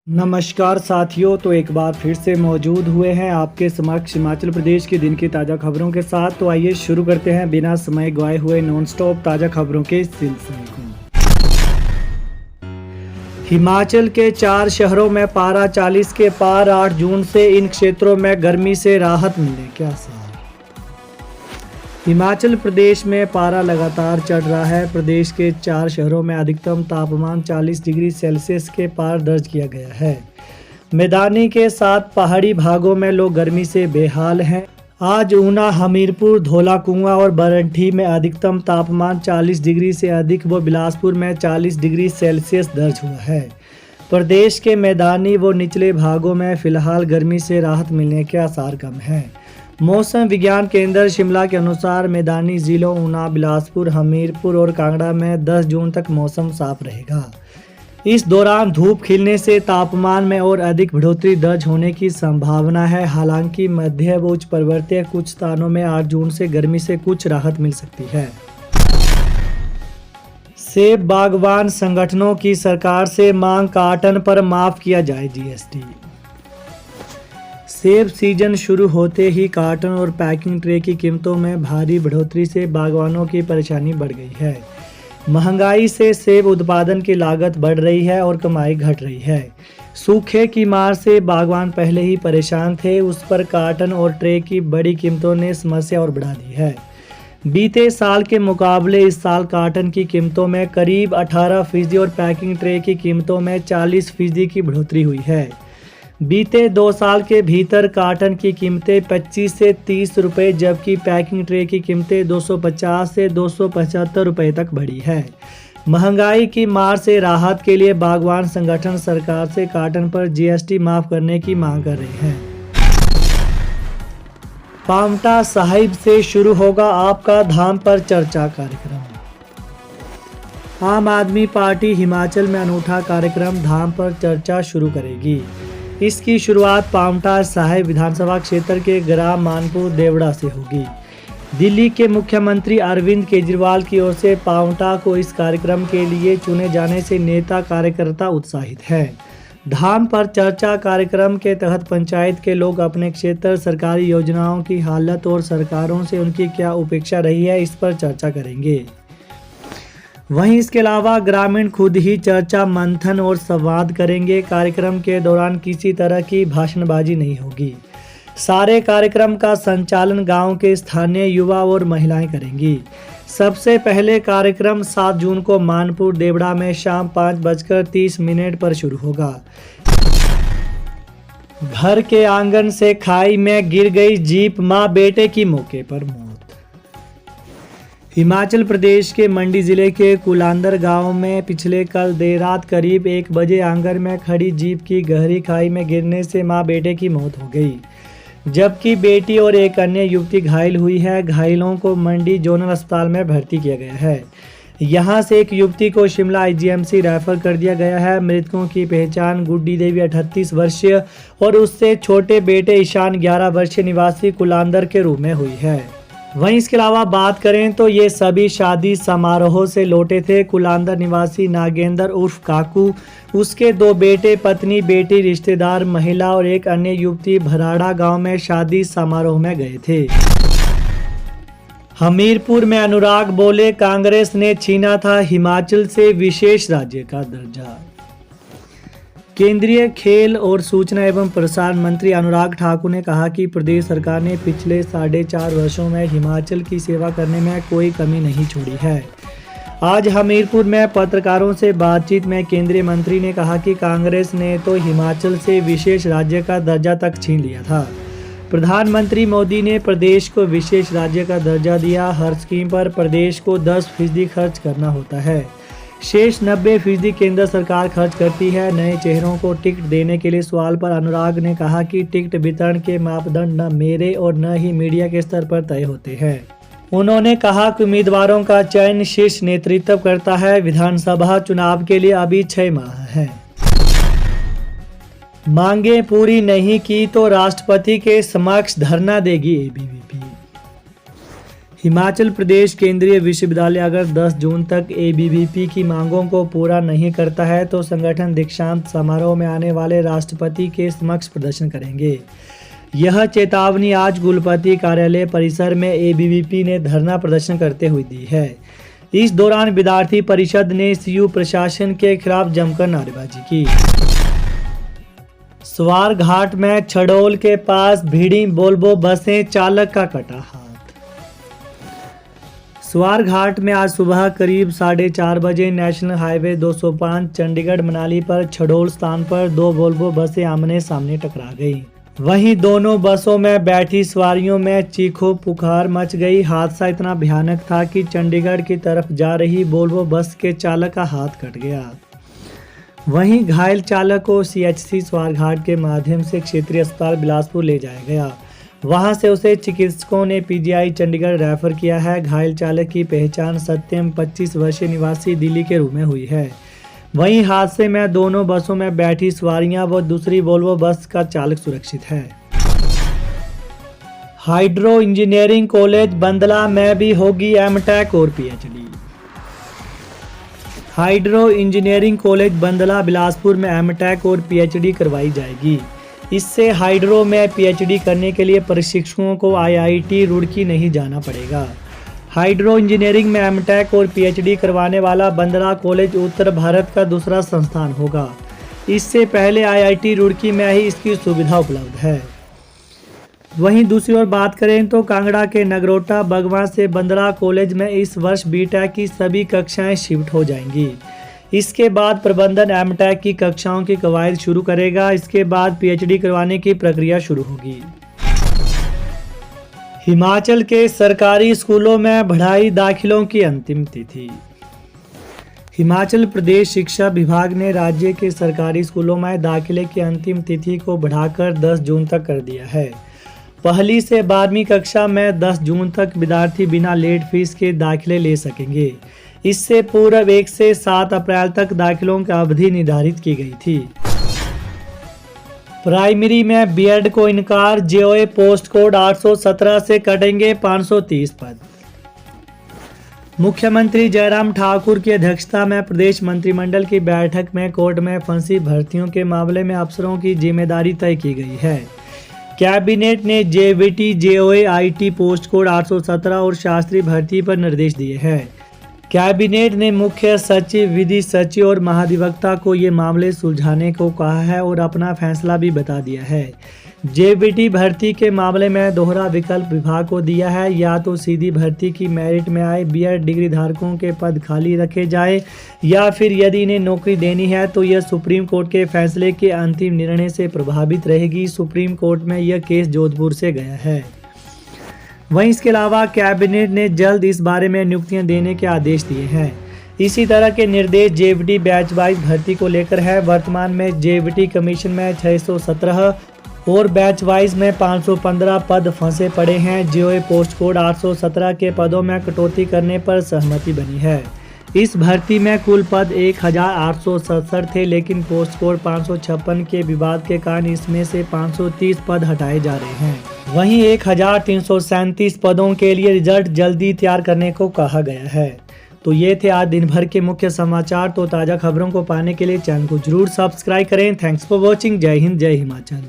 नमस्कार साथियों, तो एक बार फिर से मौजूद हुए हैं आपके समक्ष हिमाचल प्रदेश के दिन की ताज़ा खबरों के साथ। तो आइए शुरू करते हैं बिना समय गवाए हुए नॉन स्टॉप ताज़ा खबरों के सिलसिले को। हिमाचल के 4 शहरों में पारा 40 के पार। 8 जून से इन क्षेत्रों में गर्मी से राहत मिलने के आसार। हिमाचल प्रदेश में पारा लगातार चढ़ रहा है। प्रदेश के 4 शहरों में अधिकतम तापमान 40 डिग्री सेल्सियस के पार दर्ज किया गया है। मैदानी के साथ पहाड़ी भागों में लोग गर्मी से बेहाल हैं। आज ऊना, हमीरपुर, धौलाकुआं और बरंठी में अधिकतम तापमान 40 डिग्री से अधिक व बिलासपुर में 40 डिग्री सेल्सियस दर्ज हुआ है। प्रदेश के मैदानी व निचले भागों में फिलहाल गर्मी से राहत मिलने के आसार कम हैं। मौसम विज्ञान केंद्र शिमला के अनुसार मैदानी जिलों ऊना, बिलासपुर, हमीरपुर और कांगड़ा में 10 जून तक मौसम साफ रहेगा। इस दौरान धूप खिलने से तापमान में और अधिक बढ़ोतरी दर्ज होने की संभावना है। हालांकि मध्य व उच्च पर्वतीय कुछ स्थानों में 8 जून से गर्मी से कुछ राहत मिल सकती है। सेब बागवान संगठनों की सरकार से मांग, कार्टन पर माफ किया जाए जीएसटी। सेब सीजन शुरू होते ही कार्टन और पैकिंग ट्रे की कीमतों में भारी बढ़ोतरी से बागवानों की परेशानी बढ़ गई है। महंगाई से सेब उत्पादन की लागत बढ़ रही है और कमाई घट रही है। सूखे की मार से बागवान पहले ही परेशान थे, उस पर कार्टन और ट्रे की बड़ी कीमतों ने समस्या और बढ़ा दी है। बीते साल के मुकाबले इस साल कार्टन की कीमतों में करीब 18% और पैकिंग ट्रे की कीमतों में 40% की बढ़ोतरी हुई है। बीते 2 साल के भीतर कार्टन की कीमतें 25 से 30 रुपये जबकि पैकिंग ट्रे की कीमतें 250 से 275 रुपये तक बढ़ी है। महंगाई की मार से राहत के लिए बागवान संगठन सरकार से कार्टन पर जीएसटी माफ करने की मांग कर रहे हैं। पांवटा साहिब से शुरू होगा आपका धाम पर चर्चा कार्यक्रम। आम आदमी पार्टी हिमाचल में अनूठा कार्यक्रम धाम पर चर्चा शुरू करेगी। इसकी शुरुआत पांवटा साहिब विधानसभा क्षेत्र के ग्राम मानपुर देवड़ा से होगी। दिल्ली के मुख्यमंत्री अरविंद केजरीवाल की ओर से पांवटा को इस कार्यक्रम के लिए चुने जाने से नेता कार्यकर्ता उत्साहित हैं। धाम पर चर्चा कार्यक्रम के तहत पंचायत के लोग अपने क्षेत्र सरकारी योजनाओं की हालत और सरकारों से उनकी क्या उपेक्षा रही है, इस पर चर्चा करेंगे। वहीं इसके अलावा ग्रामीण खुद ही चर्चा, मंथन और संवाद करेंगे। कार्यक्रम के दौरान किसी तरह की भाषणबाजी नहीं होगी। सारे कार्यक्रम का संचालन गांव के स्थानीय युवा और महिलाएं करेंगी। सबसे पहले कार्यक्रम 7 जून को मानपुर देवड़ा में शाम 5:30 पर शुरू होगा। घर के आंगन से खाई में गिर गई जीप, मां बेटे की मौके पर मौत। हिमाचल प्रदेश के मंडी जिले के कुलांदर गांव में पिछले कल देर रात करीब 1 बजे आंगन में खड़ी जीप की गहरी खाई में गिरने से मां बेटे की मौत हो गई, जबकि बेटी और एक अन्य युवती घायल हुई है। घायलों को मंडी जोनल अस्पताल में भर्ती किया गया है। यहां से एक युवती को शिमला आईजीएमसी रेफर कर दिया गया है। मृतकों की पहचान गुड्डी देवी 38 वर्षीय और उससे छोटे बेटे ईशान 11 वर्षीय निवासी कुलांदर के रूप में हुई है। वहीं इसके अलावा बात करें तो ये सभी शादी समारोह से लौटे थे। कुलांदर निवासी नागेंद्र उर्फ काकू, उसके 2 बेटे, पत्नी, बेटी, रिश्तेदार, महिला और एक अन्य युवती भराड़ा गांव में शादी समारोह में गए थे। हमीरपुर में अनुराग बोले, कांग्रेस ने छीना था हिमाचल से विशेष राज्य का दर्जा। केंद्रीय खेल और सूचना एवं प्रसारण मंत्री अनुराग ठाकुर ने कहा कि प्रदेश सरकार ने पिछले 4.5 वर्षों में हिमाचल की सेवा करने में कोई कमी नहीं छोड़ी है। आज हमीरपुर में पत्रकारों से बातचीत में केंद्रीय मंत्री ने कहा कि कांग्रेस ने तो हिमाचल से विशेष राज्य का दर्जा तक छीन लिया था। प्रधानमंत्री मोदी ने प्रदेश को विशेष राज्य का दर्जा दिया। हर स्कीम पर प्रदेश को 10% खर्च करना होता है। शेष 90% केंद्र सरकार खर्च करती है। नए चेहरों को टिकट देने के लिए सवाल पर अनुराग ने कहा कि टिकट वितरण के मापदंड न मेरे और न ही मीडिया के स्तर पर तय होते हैं। उन्होंने कहा कि उम्मीदवारों का चयन शीर्ष नेतृत्व करता है। विधानसभा चुनाव के लिए अभी 6 माह है। मांगे पूरी नहीं की तो राष्ट्रपति के समक्ष धरना देगी एबीवीपी। हिमाचल प्रदेश केंद्रीय विश्वविद्यालय अगर 10 जून तक एबीवीपी की मांगों को पूरा नहीं करता है तो संगठन दीक्षांत समारोह में आने वाले राष्ट्रपति के समक्ष प्रदर्शन करेंगे। यह चेतावनी आज कुलपति कार्यालय परिसर में एबीवीपी ने धरना प्रदर्शन करते हुए दी है। इस दौरान विद्यार्थी परिषद ने सीयू प्रशासन के खिलाफ जमकर नारेबाजी की। स्वारघाट में छडोल के पास भिड़ी वोल्वो बसें, चालक का कटा हाथ। स्वारघाट में आज सुबह करीब 4:30 बजे नेशनल हाईवे 205 चंडीगढ़ मनाली पर छडोल स्थान पर 2 वोल्वो बसें आमने सामने टकरा गईं। वहीं दोनों बसों में बैठी सवारियों में चीखो पुकार मच गई। हादसा इतना भयानक था कि चंडीगढ़ की तरफ जा रही वोल्वो बस के चालक का हाथ कट गया। वहीं घायल चालक को सीएचसी स्वारघाट के माध्यम से क्षेत्रीय अस्पताल बिलासपुर ले जाया गया। वहां से उसे चिकित्सकों ने पीजीआई चंडीगढ़ रेफर किया है। घायल चालक की पहचान सत्यम 25 वर्षीय निवासी दिल्ली के रूप में हुई है। वहीं हादसे में दोनों बसों में बैठी सवारियां व दूसरी वोल्वो बस का चालक सुरक्षित है। हाइड्रो इंजीनियरिंग कॉलेज बंदला में भी होगी एमटेक और PhD. Hydro engineering college Bandla Bilaspur में एमटेक और पीएचडी करवाई जाएगी। इससे हाइड्रो में पीएचडी करने के लिए प्रशिक्षुओं को आईआईटी रुड़की नहीं जाना पड़ेगा। हाइड्रो इंजीनियरिंग में एमटेक और पीएचडी करवाने वाला बंदला कॉलेज उत्तर भारत का दूसरा संस्थान होगा। इससे पहले आईआईटी रुड़की में ही इसकी सुविधा उपलब्ध है। वहीं दूसरी ओर बात करें तो कांगड़ा के नगरोटा बगवां से बंदला कॉलेज में इस वर्ष बीटेक की सभी कक्षाएं शिफ्ट हो जाएंगी। इसके बाद प्रबंधन एमटेक की कक्षाओं की कवायद शुरू करेगा। इसके बाद पीएचडी करवाने की प्रक्रिया शुरू होगी। हिमाचल के सरकारी स्कूलों में बढ़ाई दाखिलों की अंतिम तिथि। हिमाचल प्रदेश शिक्षा विभाग ने राज्य के सरकारी स्कूलों में दाखिले की अंतिम तिथि को बढ़ाकर 10 जून तक कर दिया है। पहली से 12वीं कक्षा में 10 जून तक विद्यार्थी बिना लेट फीस के दाखिले ले सकेंगे। इससे पूर्व 1 से 7 अप्रैल तक दाखिलों की अवधि निर्धारित की गई थी। प्राइमरी में बीएड को इनकार, जेओए पोस्ट कोड 817 से कटेंगे 530 पद। मुख्यमंत्री जयराम ठाकुर की अध्यक्षता में प्रदेश मंत्रिमंडल की बैठक में कोर्ट में फंसी भर्तियों के मामले में अफसरों की जिम्मेदारी तय की गई है। कैबिनेट ने JVT, JOA, IT post code 817 और शास्त्री भर्ती पर निर्देश दिए हैं। कैबिनेट ने मुख्य सचिव, विधि सचिव और महाधिवक्ता को ये मामले सुलझाने को कहा है और अपना फैसला भी बता दिया है। जेवीटी भर्ती के मामले में दोहरा विकल्प विभाग को दिया है, या तो सीधी भर्ती की मेरिट में आए बीएड डिग्री धारकों के पद खाली रखे जाए, या फिर यदि इन्हें नौकरी देनी है तो यह सुप्रीम कोर्ट के फैसले के अंतिम निर्णय से प्रभावित रहेगी। सुप्रीम कोर्ट में यह केस जोधपुर से गया है। वहीं इसके अलावा कैबिनेट ने जल्द इस बारे में नियुक्तियां देने के आदेश दिए हैं। इसी तरह के निर्देश जेवीटी बैच वाइज भर्ती को लेकर है। वर्तमान में जेवीटी कमीशन में 617 और बैच वाइज में 515 पद फंसे पड़े हैं। जेओए पोस्ट कोड 817 के पदों में कटौती करने पर सहमति बनी है। इस भर्ती में कुल पद 1867 थे, लेकिन पोस्ट कोड 556 के विवाद के कारण इसमें से 530 पद हटाए जा रहे हैं। वहीं 1337 पदों के लिए रिजल्ट जल्दी तैयार करने को कहा गया है। तो ये थे आज दिन भर के मुख्य समाचार। तो ताज़ा खबरों को पाने के लिए चैनल को जरूर सब्सक्राइब करें। Thanks for watching. जय हिंद, जय हिमाचल।